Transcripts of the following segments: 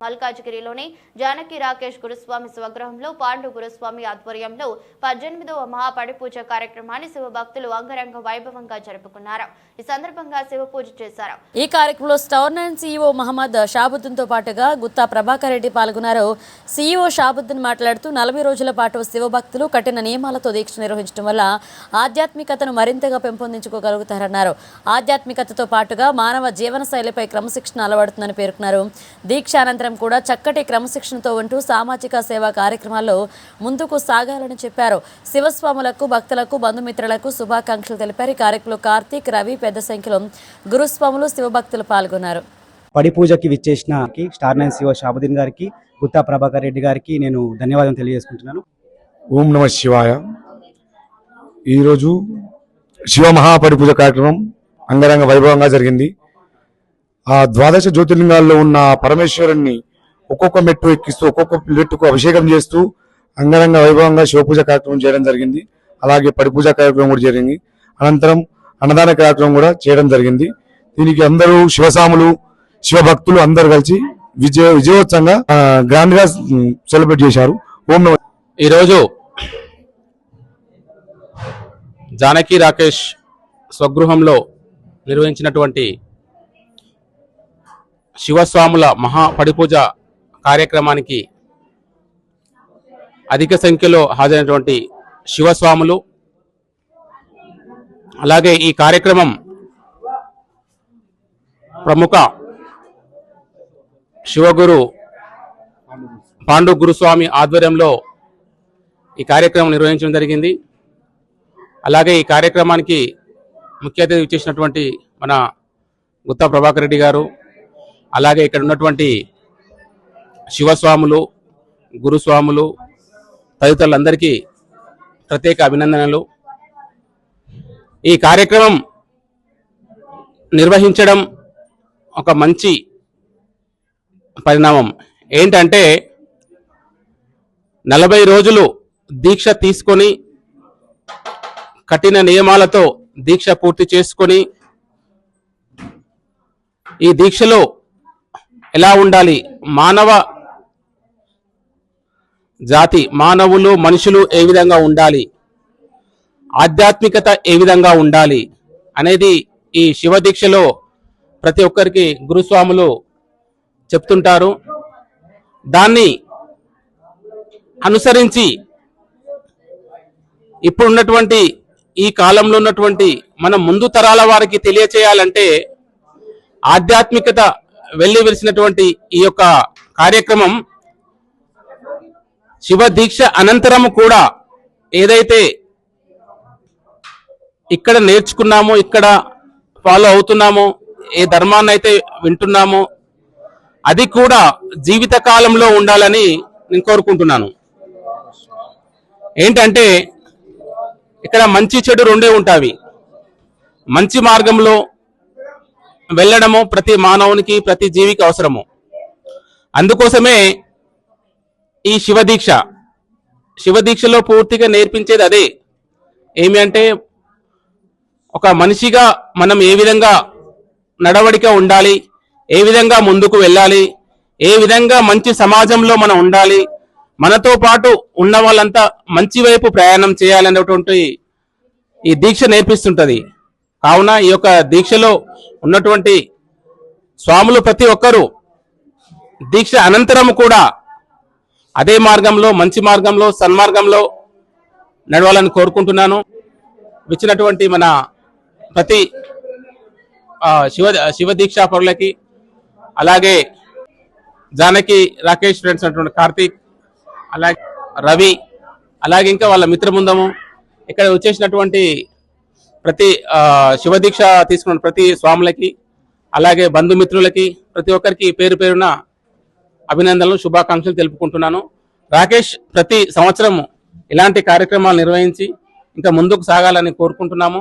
మల్కాజ్గిరిలోని జానకి రాకేష్ గురుస్వామి స్వగృహంలో పాండు గురుస్వామి ఆధ్వర్యంలో 18వ మహాపడిపూజ కార్యక్రమాన్ని శివభక్తులు అంగరంగ వైభవంగా జరుపుకున్నారు. ఈ సందర్భంగా శివ పూజ చేశారు. ఈ కార్యక్రమంలో స్టార్ 9 CEO మహమ్మద్ షాబుద్దీన్ తో పాటుగా గుత్తా ప్రభాకర్ రెడ్డి పాల్గొన్నారు. CEO షాబుద్దీన్ మాట్లాడుతూ 40 రోజుల పాటు శివభక్తులు కఠిన నియమాలతో దీక్ష నిర్వహించడం వల్ల ఆధ్యాత్మికతను మరింతగా పెంపొందించుకోగలుగుతారన్నారు. ఆధ్యాత్మికతతో పాటుగా మానవ జీవన శైలిపై క్రమశిక్షణ అలవడుతుందని పేర్కొన్నారు. దీక్ష అనంతరం కూడా చక్కటి క్రమశిక్షణతో ఉంటూ సామాజిక సేవా కార్యక్రమాల్లో ముందుకు సాగాలని చెప్పారు. శివస్వాములకు భక్తులకు బంధుమిత్రులకు శుభాకాంక్షలు తెలిపారు. ఈ కార్యక్రమంలో కార్తీక్, రవి పెద్ద సంఖ్యలో గురుస్వాములు శివభక్తులు పాల్గొన్నారు. పడి పూజకి విచ్చేసిన స్టార్ 9 CEO షాబుద్దీన్ గారికి, గుత్తా ప్రభాకర్ రెడ్డి గారికి నేను ధన్యవాదాలు తెలియజేసుకుంటున్నాను. ఓం నమ శివాయ. ఈరోజు శివ మహాపడిపూజ కార్యక్రమం అంగరంగ వైభవంగా జరిగింది. ఆ ద్వాదశ జ్యోతిర్లింగాల్లో ఉన్న పరమేశ్వరుణ్ణి ఒక్కొక్క మెట్టు ఎక్కిస్తూ ఒక్కొక్క మెట్టుకు అభిషేకం చేస్తూ అంగరంగ వైభవంగా శివపూజ కార్యక్రమం చేయడం జరిగింది. అలాగే పడిపూజ కార్యక్రమం కూడా జరిగింది. అనంతరం అన్నదాన కార్యక్రమం కూడా చేయడం జరిగింది. దీనికి అందరూ శివసాములు, శివభక్తులు అందరూ కలిసి విజయోత్సవంగా గ్రాండ్ గా సెలబ్రేట్ చేశారు. ఓం నమః. ఈరోజు జానకి రాకేష్ స్వగృహంలో నిర్వహించినటువంటి శివస్వాముల మహాపడిపూజ కార్యక్రమానికి అధిక సంఖ్యలో హాజరైనటువంటి శివస్వాములు, అలాగే ఈ కార్యక్రమం ప్రముఖ శివగురు పాండు గురుస్వామి ఆధ్వర్యంలో ఈ కార్యక్రమం నిర్వహించడం జరిగింది. అలాగే ఈ కార్యక్రమానికి ముఖ్య అతిథి ఇచ్చేసినటువంటి మన గుత్తా ప్రభాకర్ రెడ్డి గారు, అలాగే ఇక్కడ ఉన్నటువంటి శివస్వాములు, గురుస్వాములు తదితరులందరికీ ప్రత్యేక అభినందనలు. ఈ కార్యక్రమం నిర్వహించడం ఒక మంచి పరిణామం. ఏంటంటే 40 రోజులు దీక్ష తీసుకొని కఠిన నియమాలతో దీక్ష పూర్తి చేసుకొని ఈ దీక్షలో ఎలా ఉండాలి, మానవ జాతి, మానవులు, మనుషులు ఏ విధంగా ఉండాలి, ఆధ్యాత్మికత ఏ విధంగా ఉండాలి అనేది ఈ శివ దీక్షలో ప్రతి ఒక్కరికి గురుస్వాములు చెప్తుంటారు. దాన్ని అనుసరించి ఇప్పుడున్నటువంటి ఈ కాలంలో ఉన్నటువంటి మన ముందు తరాల వారికి తెలియచేయాలంటే ఆధ్యాత్మికత వెళ్ళి విరిసినటువంటి ఈ యొక్క కార్యక్రమం శివ దీక్ష అనంతరం కూడా ఏదైతే ఇక్కడ నేర్చుకున్నామో, ఇక్కడ ఫాలో అవుతున్నామో, ఏ ధర్మాన్ని అయితే వింటున్నామో అది కూడా జీవిత కాలంలో ఉండాలని నేను కోరుకుంటున్నాను. ఏంటంటే ఇక్కడ మంచి చెడు రెండే ఉంటాయి. మంచి మార్గంలో వెళ్ళడము ప్రతి మానవునికి, ప్రతి జీవికి అవసరము. అందుకోసమే ఈ శివదీక్షలో పూర్తిగా నేర్పించేది అదే. ఏమి అంటే ఒక మనిషిగా మనం ఏ విధంగా నడవడిక ఉండాలి, ఏ విధంగా ముందుకు వెళ్ళాలి, ఏ విధంగా మంచి సమాజంలో మనం ఉండాలి, మనతో పాటు ఉన్న వాళ్ళంతా మంచి వైపు ప్రయాణం చేయాలనేటువంటి ఈ దీక్ష నేర్పిస్తుంటది. కావున ఈ యొక్క దీక్షలో ఉన్నటువంటి స్వాములు ప్రతి ఒక్కరూ దీక్ష అనంతరం కూడా అదే మార్గంలో, మంచి మార్గంలో, సన్మార్గంలో నడవాలని కోరుకుంటున్నాను. వచ్చినటువంటి మన ప్రతి శివ దీక్షా పరులకి, అలాగే జానకి రాకేష్ ఫ్రెండ్స్ అటువంటి కార్తీక్, అలాగే రవి, అలాగే ఇంకా వాళ్ళ మిత్రబృందము, ఇక్కడ వచ్చేసినటువంటి ప్రతి శివ దీక్ష తీసుకున్న ప్రతి స్వాములకి, అలాగే బంధుమిత్రులకి, ప్రతి ఒక్కరికి పేరు పేరున అభినందనలు, శుభాకాంక్షలు తెలుపుకుంటున్నాను. రాకేష్ ప్రతి సంవత్సరం ఇలాంటి కార్యక్రమాలు నిర్వహించి ఇంకా ముందుకు సాగాలని కోరుకుంటున్నాము.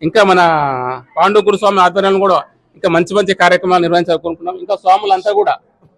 ఇంకా మన పాండు గురుస్వామి ఆధ్వర్యంలో కూడా ఇంకా మంచి మంచి కార్యక్రమాలు నిర్వహించాలనుకుంటున్నాం. ఇంకా స్వాములంతా కూడా